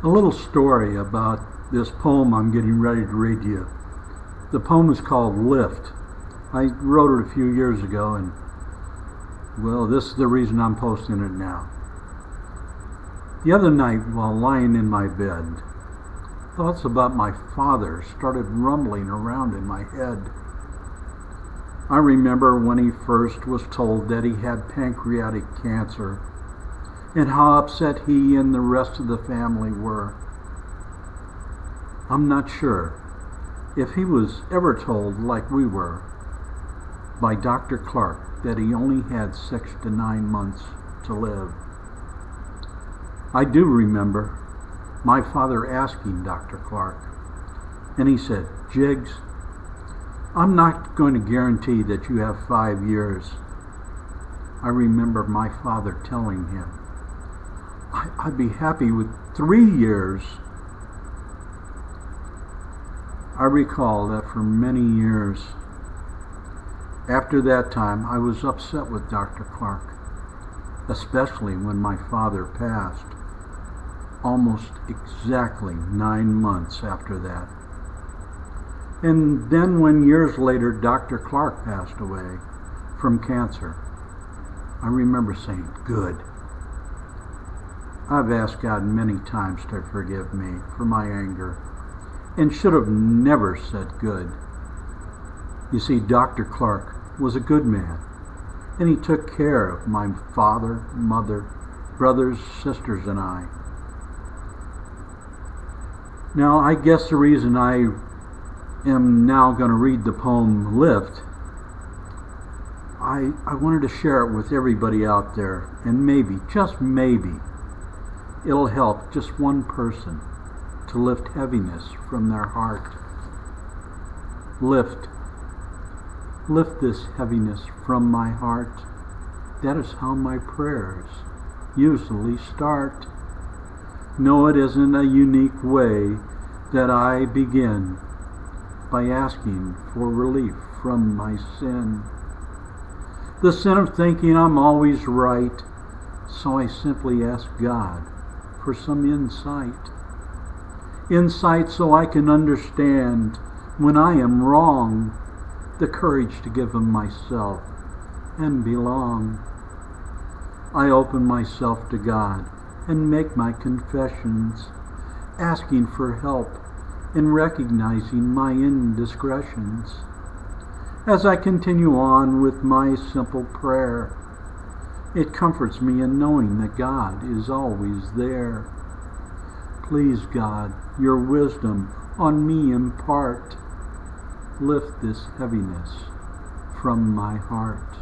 A little story about this poem I'm getting ready to read to you. The poem is called Lift. I wrote it a few years ago, and well, this is the reason I'm posting it now. The other night, while lying in my bed, thoughts about my father started rumbling around in my head. I remember when he first was told that he had pancreatic cancer, and how upset he and the rest of the family were. I'm not sure if he was ever told, like we were, by Dr. Clark that he only had 6 to 9 months to live. I do remember my father asking Dr. Clark, and he said, "Jiggs, I'm not going to guarantee that you have 5 years." I remember my father telling him, I'd be happy with 3 years. I recall that for many years after that time, I was upset with Dr. Clark, especially when my father passed, almost exactly 9 months after that. And then when years later Dr. Clark passed away from cancer, I remember saying, "Good." I've asked God many times to forgive me for my anger, and should have never said good. You see, Dr. Clark was a good man, and he took care of my father, mother, brothers, sisters, and I. Now, I guess the reason I am now going to read the poem Lift, I wanted to share it with everybody out there, and maybe, just maybe, it'll help just one person to lift heaviness from their heart. Lift this heaviness from my heart. That is how my prayers usually start. No, it isn't a unique way that I begin by asking for relief from my sin. The sin of thinking I'm always right, so I simply ask God for some insight. Insight so I can understand when I am wrong, the courage to give Him myself and belong. I open myself to God and make my confessions, asking for help and recognizing my indiscretions. As I continue on with my simple prayer, it comforts me in knowing that God is always there. Please, God, your wisdom on me impart. Lift this heaviness from my heart.